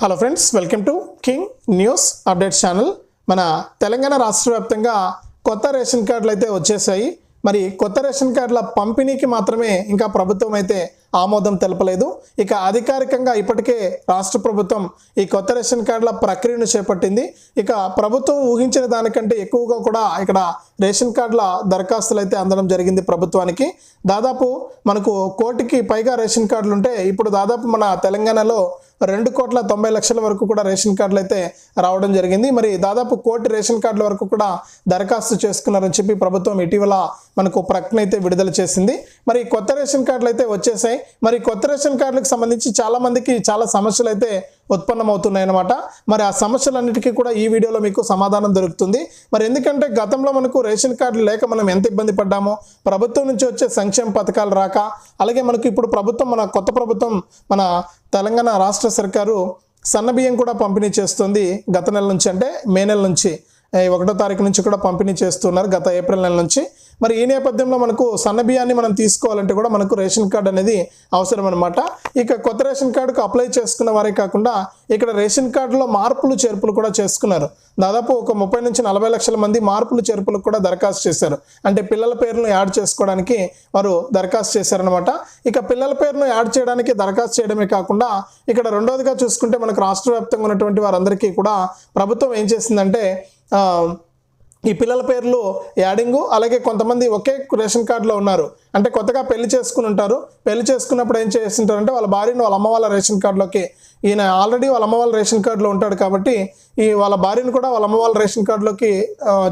Hello friends, welcome to king news updates channel. మన తెలంగాణ రాష్ట్ర వ్యాప్తంగా కొత్త రేషన్ కార్డులు అయితే వచ్చేసాయి. మరి కొత్త రేషన్ కార్డుల పంపిణీకి మాత్రమే ఇంకా ప్రభుత్వం అయితే ఆమోదం తెలపలేదు. ఇక అధికారికంగా ఇప్పటికే రాష్ట్ర ప్రభుత్వం ఈ కొత్త రేషన్ కార్డుల ప్రక్రియను చేపట్టింది. ఇక ప్రభుత్వం ఊహించిన దానికంటే ఎక్కువగా కూడా ఇక్కడ రేషన్ కార్డుల దరఖాస్తులు అయితే అందడం జరిగింది ప్రభుత్వానికి. దాదాపు మనకు 1 కోటికి పైగా రేషన్ కార్డులు ఉంటే ఇప్పుడు దాదాపు మన తెలంగాణలో 2,90,00,000 వరకు కూడా రేషన్ కార్డులు అయితే రావడం జరిగింది. మరి దాదాపు 1 కోటి రేషన్ కార్డుల వరకు కూడా దరఖాస్తు చేసుకున్నారని చెప్పి ప్రభుత్వం ఇటీవల మనకు ప్రకటన అయితే విడుదల చేసింది. మరి కొత్త రేషన్ కార్డులు అయితే వచ్చేసాయి. మరి కొత్త రేషన్ కార్డులకు సంబంధించి చాలా మందికి చాలా సమస్యలు అయితే ఉత్పన్నమవుతున్నాయి అన్నమాట. మరి ఆ సమస్యలన్నిటికీ కూడా ఈ వీడియోలో మీకు సమాధానం దొరుకుతుంది. మరి ఎందుకంటే గతంలో మనకు రేషన్ కార్డులు లేక మనం ఎంత ఇబ్బంది పడ్డామో, ప్రభుత్వం నుంచి వచ్చే సంక్షేమ పథకాలు రాక, అలాగే మనకు ఇప్పుడు ప్రభుత్వం మన కొత్త ప్రభుత్వం మన తెలంగాణ రాష్ట్ర సర్కారు సన్నబియ్యం కూడా పంపిణీ చేస్తుంది. గత నెల నుంచి అంటే మే నెల నుంచి 1వ తారీఖు నుంచి కూడా పంపిణీ చేస్తున్నారు, గత ఏప్రిల్ నెల నుంచి. మరి ఈ నేపథ్యంలో మనకు సన్నబియ్యాన్ని మనం తీసుకోవాలంటే కూడా మనకు రేషన్ కార్డు అనేది అవసరం అనమాట. ఇక కొత్త రేషన్ కార్డుకు అప్లై చేసుకున్న వారే కాకుండా ఇక్కడ రేషన్ కార్డులో మార్పులు చేర్పులు కూడా చేసుకున్నారు. దాదాపు ఒక 30 నుంచి 40 లక్షల మంది మార్పులు చేర్పులకు కూడా దరఖాస్తు చేశారు. అంటే పిల్లల పేరును యాడ్ చేసుకోవడానికి వారు దరఖాస్తు చేశారనమాట. ఇక పిల్లల పేరును యాడ్ చేయడానికి దరఖాస్తు చేయడమే కాకుండా ఇక్కడ రెండోదిగా చూసుకుంటే మనకు రాష్ట్ర వ్యాప్తంగా ఉన్నటువంటి వారందరికీ కూడా ప్రభుత్వం ఏం చేసిందంటే ఈ పిల్లల పేర్లు యాడింగు, అలాగే కొంతమంది ఒకే రేషన్ కార్డులో ఉన్నారు అంటే కొత్తగా పెళ్లి చేసుకుని ఉంటారు. పెళ్లి చేసుకున్నప్పుడు ఏం చేస్తుంటారంటే వాళ్ళ భార్యను వాళ్ళ అమ్మ వాళ్ళ రేషన్ కార్డులోకి, ఈయన ఆల్రెడీ వాళ్ళ అమ్మ వాళ్ళ రేషన్ కార్డులో ఉంటాడు కాబట్టి ఈ వాళ్ళ భార్యను కూడా వాళ్ళ అమ్మ వాళ్ళ రేషన్ కార్డులోకి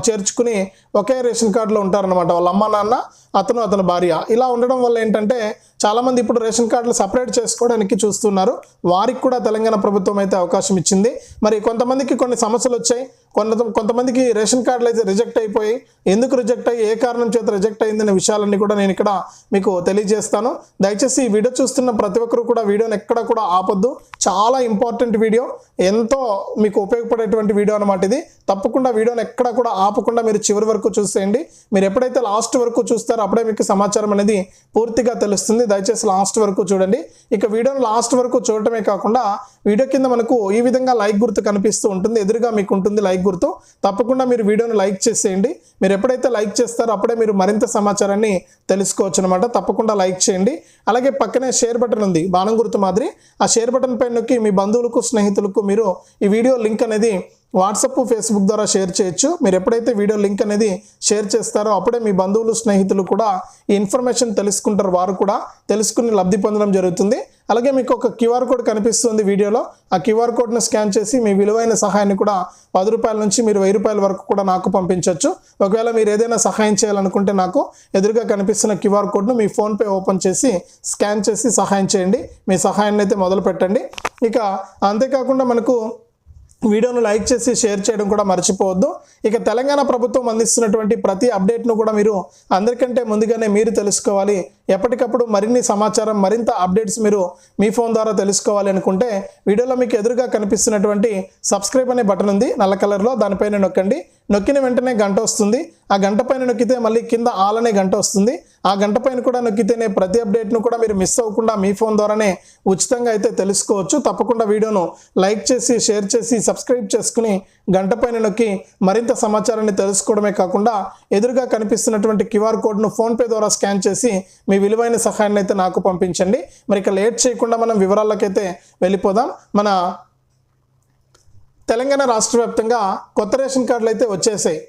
చేర్చుకుని ఒకే రేషన్ కార్డులో ఉంటారనమాట. వాళ్ళ అమ్మ నాన్న, అతని భార్య. ఇలా ఉండడం వల్ల ఏంటంటే చాలామంది ఇప్పుడు రేషన్ కార్డులు సపరేట్ చేసుకోవడానికి చూస్తున్నారు. వారికి కూడా తెలంగాణ ప్రభుత్వం అయితే అవకాశం ఇచ్చింది. మరి కొంతమందికి కొన్ని సమస్యలు వచ్చాయి, కొంతమందికి రేషన్ కార్డులు అయితే రిజెక్ట్ అయిపోయి, ఎందుకు రిజెక్ట్ అయ్యి ఏ కారణం చేత రిజెక్ట్ అయిందనే విషయాలన్నీ కూడా నేను ఇక్కడ మీకు తెలియజేస్తాను. దయచేసి ఈ వీడియో చూస్తున్న ప్రతి ఒక్కరు కూడా వీడియోని ఎక్కడ కూడా ఆపొద్దు. చాలా ఇంపార్టెంట్ వీడియో, ఎంతో మీకు ఉపయోగపడేటువంటి వీడియో అనమాట ఇది. తప్పకుండా వీడియోని ఎక్కడ కూడా ఆపకుండా మీరు చివరి వరకు చూసేయండి. మీరు ఎప్పుడైతే లాస్ట్ వరకు చూస్తారో అప్పుడే మీకు సమాచారం అనేది పూర్తిగా తెలుస్తుంది. దయచేసి లాస్ట్ వరకు చూడండి. ఇక వీడియోని లాస్ట్ వరకు చూడటమే కాకుండా వీడియో కింద మనకు ఈ విధంగా లైక్ గుర్తు కనిపిస్తూ ఉంటుంది, ఎదురుగా మీకు ఉంటుంది లైక్ గుర్తు. తప్పకుండా మీరు వీడియోని లైక్ చేసేయండి. మీరు ఎప్పుడైతే లైక్ చేస్తారో అప్పుడే మీరు మరింత సమాచారాన్ని తెలుసుకోవచ్చు అనమాట. తప్పకుండా లైక్ చేయండి. అలాగే పక్కనే షేర్ బటన్ ఉంది, బాణం గుర్తు మాదిరి. ఆ షేర్ బటన్ పైన నొక్కి మీ బంధువులకు, స్నేహితులకు మీరు ఈ వీడియో లింక్ అనేది వాట్సాప్, ఫేస్బుక్ ద్వారా షేర్ చేయొచ్చు. మీరు ఎప్పుడైతే వీడియో లింక్ అనేది షేర్ చేస్తారో అప్పుడే మీ బంధువులు, స్నేహితులు కూడా ఈ ఇన్ఫర్మేషన్ తెలుసుకుంటారు, వారు కూడా తెలుసుకుని లబ్ధి పొందడం జరుగుతుంది. అలాగే మీకు ఒక QR కోడ్ కనిపిస్తుంది వీడియోలో. ఆ QR కోడ్ను స్కాన్ చేసి మీ విలువైన సహాయాన్ని కూడా 10 రూపాయల నుంచి మీరు 1000 రూపాయల వరకు కూడా నాకు పంపించవచ్చు. ఒకవేళ మీరు ఏదైనా సహాయం చేయాలనుకుంటే నాకు ఎదురుగా కనిపిస్తున్న QR కోడ్ను మీ ఫోన్పే ఓపెన్ చేసి స్కాన్ చేసి సహాయం చేయండి. మీ సహాయాన్ని అయితే మొదలు పెట్టండి. ఇక అంతేకాకుండా మనకు వీడియోను లైక్ చేసి షేర్ చేయడం కూడా మర్చిపోవద్దు. ఇక తెలంగాణ ప్రభుత్వం అందిస్తున్నటువంటి ప్రతి అప్డేట్ను కూడా మీరు అందరికంటే ముందుగానే మీరు తెలుసుకోవాలి. ఎప్పటికప్పుడు మరిన్ని సమాచారం, మరింత అప్డేట్స్ మీరు మీ ఫోన్ ద్వారా తెలుసుకోవాలి అనుకుంటే వీడియోలో మీకు ఎదురుగా కనిపిస్తున్నటువంటి సబ్స్క్రైబ్ అనే బటన్ ఉంది నల్ల కలర్లో, దానిపైన నొక్కండి. నొక్కిన వెంటనే గంట వస్తుంది. ఆ గంట పైన నొక్కితే మళ్ళీ కింద ఆల్ అనే గంట వస్తుంది. ఆ గంట పైన కూడా నొక్కితేనే ప్రతి అప్డేట్ను కూడా మీరు మిస్ అవ్వకుండా మీ ఫోన్ ద్వారానే ఉచితంగా అయితే తెలుసుకోవచ్చు. తప్పకుండా వీడియోను లైక్ చేసి షేర్ చేసి సబ్స్క్రైబ్ చేసుకుని గంట పైన నొక్కి మరింత సమాచారాన్ని తెలుసుకోవడమే కాకుండా ఎదురుగా కనిపిస్తున్నటువంటి QR కోడ్ను ఫోన్పే ద్వారా స్కాన్ చేసి మీ విలువైన సహాయాన్ని అయితే నాకు పంపించండి. మరి ఇక లేట్ చేయకుండా మనం వివరాలకైతే వెళ్ళిపోదాం. మన తెలంగాణ రాష్ట్ర వ్యాప్తంగా కొత్త రేషన్ కార్డులు అయితే వచ్చేసాయి.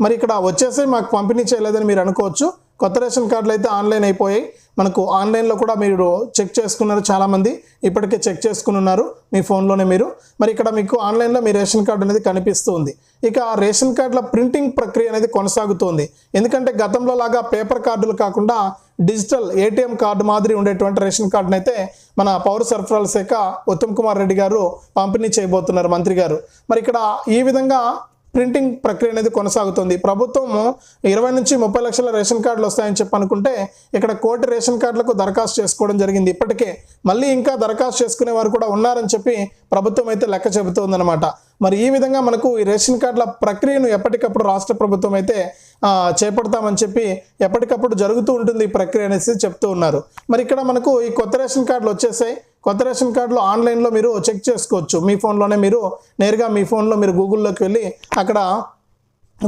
మరి ఇక్కడ వచ్చేసాయి, మాకు పంపిణీ చేయలేదని మీరు అనుకోవచ్చు. కొత్త రేషన్ కార్డులు అయితే ఆన్లైన్ అయిపోయాయి. మనకు ఆన్లైన్లో కూడా మీరు చెక్ చేసుకున్నారు, చాలామంది ఇప్పటికే చెక్ చేసుకుని ఉన్నారు మీ ఫోన్లోనే మీరు. మరి ఇక్కడ మీకు ఆన్లైన్లో మీ రేషన్ కార్డు అనేది కనిపిస్తూ ఉంది. ఇక ఆ రేషన్ కార్డుల ప్రింటింగ్ ప్రక్రియ అనేది కొనసాగుతోంది. ఎందుకంటే గతంలో లాగా పేపర్ కార్డులు కాకుండా డిజిటల్ ATM కార్డు మాదిరి ఉండేటువంటి రేషన్ కార్డును అయితే మన పౌర సరఫరాల శాఖ ఉత్తమ్ కుమార్ రెడ్డి గారు పంపిణీ చేయబోతున్నారు, మంత్రి గారు. మరి ఇక్కడ ఈ విధంగా ప్రింటింగ్ ప్రక్రియ అనేది కొనసాగుతుంది. ప్రభుత్వం 20 నుంచి 30 లక్షల రేషన్ కార్డులు వస్తాయని చెప్పి అనుకుంటే ఇక్కడ 1 కోటి రేషన్ కార్డులకు దరఖాస్తు చేసుకోవడం జరిగింది ఇప్పటికే. మళ్ళీ ఇంకా దరఖాస్తు చేసుకునే వారు కూడా ఉన్నారని చెప్పి ప్రభుత్వం అయితే లెక్క చెబుతోందన్నమాట. మరి ఈ విధంగా మనకు ఈ రేషన్ కార్డుల ప్రక్రియను ఎప్పటికప్పుడు రాష్ట్ర ప్రభుత్వం అయితే చేపడతామని చెప్పి ఎప్పటికప్పుడు జరుగుతూ ఉంటుంది ఈ ప్రక్రియ అనేసి చెప్తూ ఉన్నారు. మరి ఇక్కడ మనకు ఈ కొత్త రేషన్ కార్డులు వచ్చేసాయి. కొత్త రేషన్ కార్డులు ఆన్లైన్లో మీరు చెక్ చేసుకోవచ్చు. మీ ఫోన్లోనే మీరు నేరుగా మీ ఫోన్లో మీరు గూగుల్లోకి వెళ్ళి అక్కడ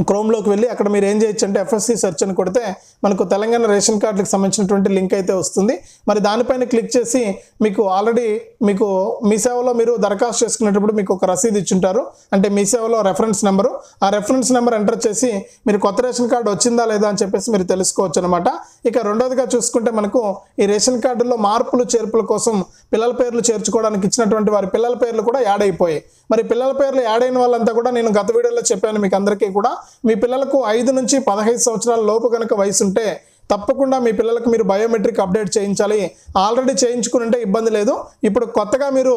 క్రోమ్లోకి వెళ్ళి అక్కడ మీరు ఏం చేయొచ్చు అంటే FSC సెర్చ్ అని కొడితే మనకు తెలంగాణ రేషన్ కార్డులకు సంబంధించినటువంటి లింక్ అయితే వస్తుంది. మరి దానిపైన క్లిక్ చేసి మీకు ఆల్రెడీ మీకు మీ సేవలో మీరు దరఖాస్తు చేసుకునేటప్పుడు మీకు ఒక రసీదు ఇచ్చుంటారు. అంటే మీ సేవలో రెఫరెన్స్ నెంబరు, ఆ రెఫరెన్స్ నెంబర్ ఎంటర్ చేసి మీరు కొత్త రేషన్ కార్డు వచ్చిందా లేదా అని చెప్పేసి మీరు తెలుసుకోవచ్చు అనమాట. ఇక రెండోదిగా చూసుకుంటే మనకు ఈ రేషన్ కార్డుల్లో మార్పులు చేర్పుల కోసం పిల్లల పేర్లు చేర్చుకోవడానికి ఇచ్చినటువంటి వారి పిల్లల పేర్లు కూడా యాడ్ అయిపోయాయి. మరి పిల్లల పేర్లు యాడ్ అయిన వాళ్ళంతా కూడా నేను గత వీడియోలో చెప్పాను మీకు అందరికీ కూడా, మీ పిల్లలకు 5 నుంచి 15 సంవత్సరాల లోపు కనుక వయసు ఉంటే తప్పకుండా మీ పిల్లలకు మీరు బయోమెట్రిక్ అప్డేట్ చేయించాలి. ఆల్రెడీ చేయించుకుంటే ఇబ్బంది లేదు. ఇప్పుడు కొత్తగా మీరు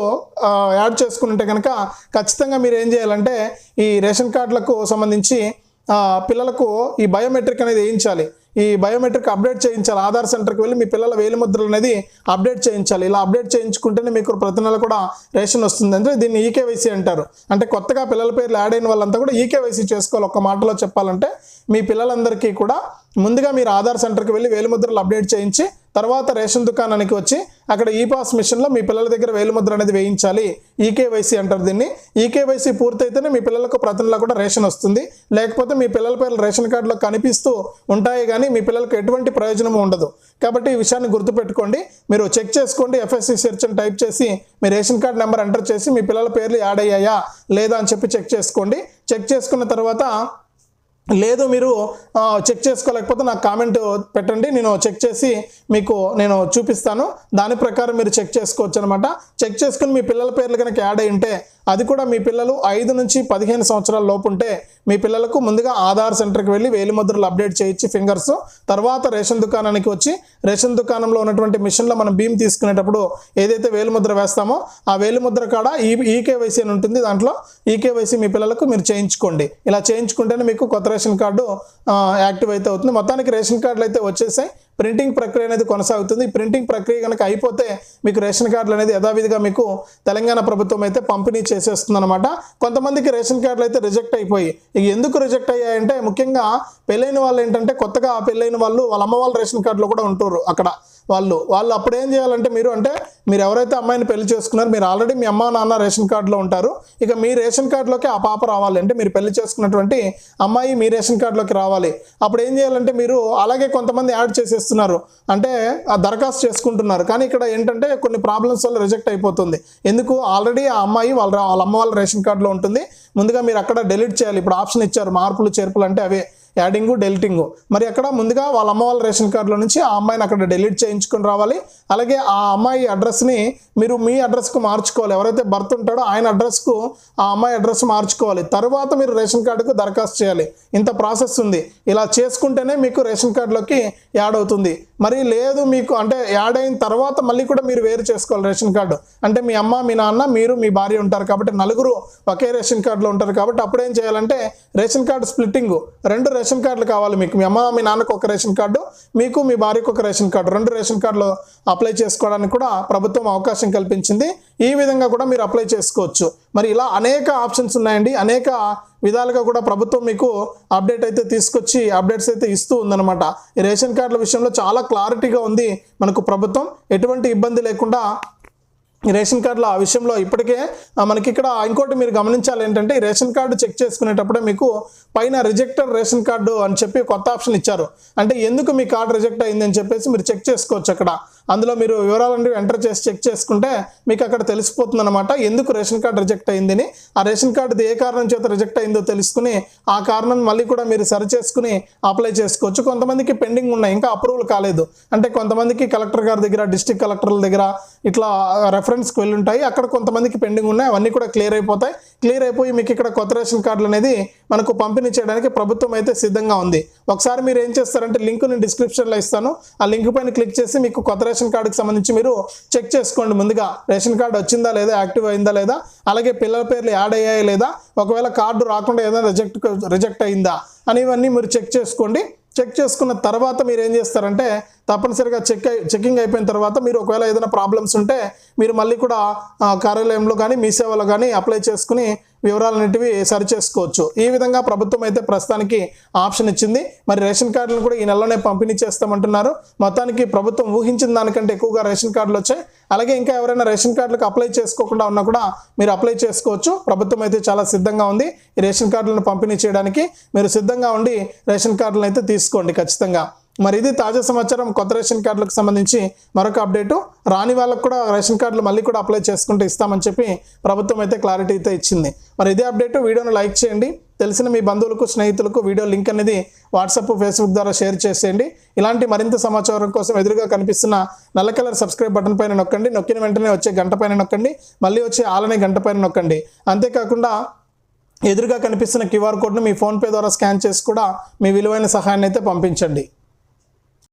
యాడ్ చేసుకుంటే కనుక ఖచ్చితంగా మీరు ఏం చేయాలంటే ఈ రేషన్ కార్డులకు సంబంధించి పిల్లలకు ఈ బయోమెట్రిక్ అనేది వేయించాలి. ఈ బయోమెట్రిక్ అప్డేట్ చేయించాలి. ఆధార్ సెంటర్కి వెళ్ళి మీ పిల్లల వేలిముద్రలు అనేది అప్డేట్ చేయించాలి. ఇలా అప్డేట్ చేయించుకుంటేనే మీకు ప్రతి నెల కూడా రేషన్ వస్తుంది. అంటే దీన్ని ఈకేవైసీ అంటారు. అంటే కొత్తగా పిల్లల పేర్లు యాడ్ అయిన వాళ్ళంతా కూడా ఈకేవైసీ చేసుకోవాలి. ఒక మాటలో చెప్పాలంటే మీ పిల్లలందరికీ కూడా ముందుగా మీరు ఆధార్ సెంటర్కి వెళ్ళి వేలిముద్రలు అప్డేట్ చేయించి తర్వాత రేషన్ దుకాణానికి వచ్చి అక్కడ ఈపాస్ మిషన్లో మీ పిల్లల దగ్గర వేలిముద్ర అనేది వేయించాలి. ఈకేవైసీ అంటారు దీన్ని. ఈకేవైసీ పూర్తయితేనే మీ పిల్లలకు ప్రతి నెల కూడా రేషన్ వస్తుంది. లేకపోతే మీ పిల్లల పేర్లు రేషన్ కార్డులో కనిపిస్తూ ఉంటాయి కానీ మీ పిల్లలకు ఎటువంటి ప్రయోజనం ఉండదు. కాబట్టి ఈ విషయాన్ని గుర్తుపెట్టుకోండి. మీరు చెక్ చేసుకోండి. FSC సెర్చ్ అని టైప్ చేసి మీ రేషన్ కార్డు నెంబర్ ఎంటర్ చేసి మీ పిల్లల పేర్లు యాడ్ అయ్యాయా లేదా అని చెప్పి చెక్ చేసుకోండి. చెక్ చేసుకున్న తర్వాత లేదు మీరు చెక్ చేసుకోలేకపోతే నాకు కామెంట్ పెట్టండి, నేను చెక్ చేసి మీకు నేను చూపిస్తాను. దాని ప్రకారం మీరు చెక్ చేసుకోవచ్చు అనమాట. చెక్ చేసుకుని మీ పిల్లల పేర్లు కనుక యాడ్ అయి ఉంటే అది కూడా మీ పిల్లలు 5 నుంచి 15 సంవత్సరాల లోపు ఉంటే మీ పిల్లలకు ముందుగా ఆధార్ సెంటర్కి వెళ్ళి వేలిముద్రలు అప్డేట్ చేయించి ఫింగర్స్ తర్వాత రేషన్ దుకాణానికి వచ్చి రేషన్ దుకాణంలో ఉన్నటువంటి మిషన్లో మనం భీమ్ తీసుకునేటప్పుడు ఏదైతే వేలిముద్ర వేస్తామో ఆ వేలిముద్ర కాడ ఈకేవైసీ అని ఉంటుంది. దాంట్లో ఈకేవైసీ మీ పిల్లలకు మీరు చేయించుకోండి. ఇలా చేయించుకుంటేనే మీకు కొత్త రేషన్ కార్డు యాక్టివ్ అయితే అవుతుంది. మొత్తానికి రేషన్ కార్డులు అయితే వచ్చేసాయి. ప్రింటింగ్ ప్రక్రియ అనేది కొనసాగుతుంది. ఈ ప్రింటింగ్ ప్రక్రియ కనుక అయిపోతే మీకు రేషన్ కార్డులు అనేది యథావిధిగా మీకు తెలంగాణ ప్రభుత్వం అయితే పంపిణీ చేసేస్తుంది అనమాట. కొంతమందికి రేషన్ కార్డులు అయితే రిజెక్ట్ అయిపోయి, ఇక ఎందుకు రిజెక్ట్ అయ్యాయంటే ముఖ్యంగా పెళ్ళైన వాళ్ళు ఏంటంటే కొత్తగా పెళ్ళైన వాళ్ళు వాళ్ళ అమ్మ వాళ్ళ రేషన్ కార్డులో కూడా ఉంటారు. అక్కడ వాళ్ళు అప్పుడు ఏం చేయాలంటే మీరు ఎవరైతే అమ్మాయిని పెళ్లి చేసుకున్నారో మీరు ఆల్రెడీ మీ అమ్మ నాన్న రేషన్ కార్డులో ఉంటారు. ఇక మీ రేషన్ కార్డులోకి ఆ పాప రావాలి అంటే మీరు పెళ్లి చేసుకున్నటువంటి అమ్మాయి మీ రేషన్ కార్డులోకి రావాలి. అప్పుడు ఏం చేయాలంటే మీరు అలాగే కొంతమంది యాడ్ చేసేస్తున్నారు, అంటే ఆ దరఖాస్తు చేసుకుంటున్నారు. కానీ ఇక్కడ ఏంటంటే కొన్ని ప్రాబ్లమ్స్ వల్ల రిజెక్ట్ అయిపోతుంది. ఎందుకు? ఆల్రెడీ ఆ అమ్మాయి వాళ్ళ అమ్మ వాళ్ళ రేషన్ కార్డులో ఉంటుంది. ముందుగా మీరు అక్కడ డెలీట్ చేయాలి. ఇప్పుడు ఆప్షన్ ఇచ్చారు మార్పులు చేర్పులు అంటే అవే యాడింగు డెలిటింగు. మరి అక్కడ ముందుగా వాళ్ళ అమ్మ వాళ్ళ రేషన్ కార్డులో నుంచి ఆ అమ్మాయిని అక్కడ డెలీట్ చేయించుకొని రావాలి. అలాగే ఆ అమ్మాయి అడ్రస్ని మీరు మీ అడ్రస్కు మార్చుకోవాలి. ఎవరైతే భర్త ఉంటాడో ఆయన అడ్రస్కు ఆ అమ్మాయి అడ్రస్ మార్చుకోవాలి. తర్వాత మీరు రేషన్ కార్డుకు దరఖాస్తు చేయాలి. ఇంత ప్రాసెస్ ఉంది. ఇలా చేసుకుంటేనే మీకు రేషన్ కార్డులోకి యాడ్ అవుతుంది. మరి లేదు మీకు అంటే యాడ్ అయిన తర్వాత మళ్ళీ కూడా మీరు వేరు చేసుకోవాలి రేషన్ కార్డు. అంటే మీ అమ్మ మీ నాన్న మీరు మీ భార్య ఉంటారు కాబట్టి నలుగురు ఒకే రేషన్ కార్డులో ఉంటారు కాబట్టి అప్పుడు ఏం చేయాలంటే రేషన్ కార్డు స్ప్లిట్టింగ్ 2 రేషన్ కార్డులు కావాలి మీకు. మీ అమ్మ మీ నాన్నకు ఒక రేషన్ కార్డు, మీకు మీ భార్యకు ఒక రేషన్ కార్డు, 2 రేషన్ కార్డులు అప్లై చేసుకోవడానికి కూడా ప్రభుత్వం అవకాశం కల్పించింది. ఈ విధంగా కూడా మీరు అప్లై చేసుకోవచ్చు. మరి ఇలా అనేక ఆప్షన్స్ ఉన్నాయండి. అనేక విధాలుగా కూడా ప్రభుత్వం మీకు అప్డేట్ అయితే తీసుకొచ్చి అప్డేట్స్ అయితే ఇస్తూ ఉందన్నమాట. ఈ రేషన్ కార్డుల విషయంలో చాలా క్లారిటీగా ఉంది మనకు ప్రభుత్వం. ఎటువంటి ఇబ్బంది లేకుండా ఈ రేషన్ కార్డుల విషయంలో ఇప్పటికే మనకి ఇక్కడ ఇంకోటి మీరు గమనించాలి ఏంటంటే ఈ రేషన్ కార్డు చెక్ చేసుకునేటప్పుడే మీకు పైన రిజెక్టెడ్ రేషన్ కార్డు అని చెప్పి కొత్త ఆప్షన్ ఇచ్చారు. అంటే ఎందుకు మీ కార్డు రిజెక్ట్ అయింది అని చెప్పేసి మీరు చెక్ చేసుకోవచ్చు. అక్కడ అందులో మీరు వివరాలన్నీ ఎంటర్ చేసి చెక్ చేసుకుంటే మీకు అక్కడ తెలిసిపోతుంది అనమాట ఎందుకు రేషన్ కార్డు రిజెక్ట్ అయిందని. ఆ రేషన్ కార్డుది ఏ కారణం చేత రిజెక్ట్ అయిందో తెలుసుకుని ఆ కారణం మళ్ళీ కూడా మీరు సరి చేసుకుని అప్లై చేసుకోవచ్చు. కొంతమందికి పెండింగ్ ఉన్నాయి, ఇంకా అప్రూవల్ కాలేదు. అంటే కొంతమందికి కలెక్టర్ గారి దగ్గర, డిస్ట్రిక్ట్ కలెక్టర్ల దగ్గర ఇట్లా రెఫరెన్స్కి వెళ్ళి ఉంటాయి. అక్కడ కొంతమందికి పెండింగ్ ఉన్నాయి. అవన్నీ కూడా క్లియర్ అయిపోతాయి. క్లియర్ అయిపోయి మీకు ఇక్కడ కొత్త రేషన్ కార్డులు అనేది మనకు పంపిణీ చేయడానికి ప్రభుత్వం అయితే సిద్ధంగా ఉంది. ఒకసారి మీరు ఏం చేస్తారంటే లింక్ నేను డిస్క్రిప్షన్లో ఇస్తాను. ఆ లింక్ పైన క్లిక్ చేసి మీకు కొత్త రేషన్ కార్డుకి సంబంధించి మీరు చెక్ చేసుకోండి. ముందుగా రేషన్ కార్డు వచ్చిందా లేదా, యాక్టివ్ అయిందా లేదా, అలాగే పిల్లల పేర్లు యాడ్ అయ్యాయా లేదా, ఒకవేళ కార్డు రాకుండా ఏదైనా రిజెక్ట్ అయిందా అని ఇవన్నీ మీరు చెక్ చేసుకోండి. చెక్ చేసుకున్న తర్వాత మీరు ఏం చేస్తారంటే తప్పనిసరిగా చెకింగ్ అయిపోయిన తర్వాత మీరు ఒకవేళ ఏదైనా ప్రాబ్లమ్స్ ఉంటే మీరు మళ్ళీ కూడా కార్యాలయంలో కానీ మీ సేవలో కానీ అప్లై చేసుకుని వివరాలన్నిటివి సరి చేసుకోవచ్చు. ఈ విధంగా ప్రభుత్వం అయితే ప్రస్తుతానికి ఆప్షన్ ఇచ్చింది. మరి రేషన్ కార్డులను కూడా ఈ నెలలోనే పంపిణీ చేస్తామంటున్నారు. మొత్తానికి ప్రభుత్వం ఊహించిన దానికంటే ఎక్కువగా రేషన్ కార్డులు వచ్చాయి. అలాగే ఇంకా ఎవరైనా రేషన్ కార్డులకు అప్లై చేసుకోకుండా ఉన్నా కూడా మీరు అప్లై చేసుకోవచ్చు. ప్రభుత్వం అయితే చాలా సిద్ధంగా ఉంది ఈ రేషన్ కార్డులను పంపిణీ చేయడానికి. మీరు సిద్ధంగా ఉండి రేషన్ కార్డులను అయితే తీసుకోండి ఖచ్చితంగా. మరి ఇది తాజా సమాచారం. కొత్త రేషన్ కార్డులకు సంబంధించి మరొక అప్డేటు. రాని వాళ్ళకు కూడా రేషన్ కార్డులు మళ్ళీ కూడా అప్లై చేసుకుంటూ ఇస్తామని చెప్పి ప్రభుత్వం అయితే క్లారిటీ అయితే ఇచ్చింది. మరి ఇదే అప్డేటు. వీడియోను లైక్ చేయండి. తెలిసిన మీ బంధువులకు స్నేహితులకు వీడియో లింక్ అనేది వాట్సాప్ ఫేస్బుక్ ద్వారా షేర్ చేసేయండి. ఇలాంటి మరింత సమాచారం కోసం ఎదురుగా కనిపిస్తున్న నల్ల కలర్ సబ్స్క్రైబ్ బటన్ పైన నొక్కండి. నొక్కిన వెంటనే వచ్చే గంట పైన నొక్కండి. మళ్ళీ వచ్చే ఆలనే గంట పైన నొక్కండి. అంతేకాకుండా ఎదురుగా కనిపిస్తున్న క్యూఆర్ కోడ్ను మీ ఫోన్పే ద్వారా స్కాన్ చేసి కూడా మీ విలువైన సహాయాన్ని అయితే పంపించండి.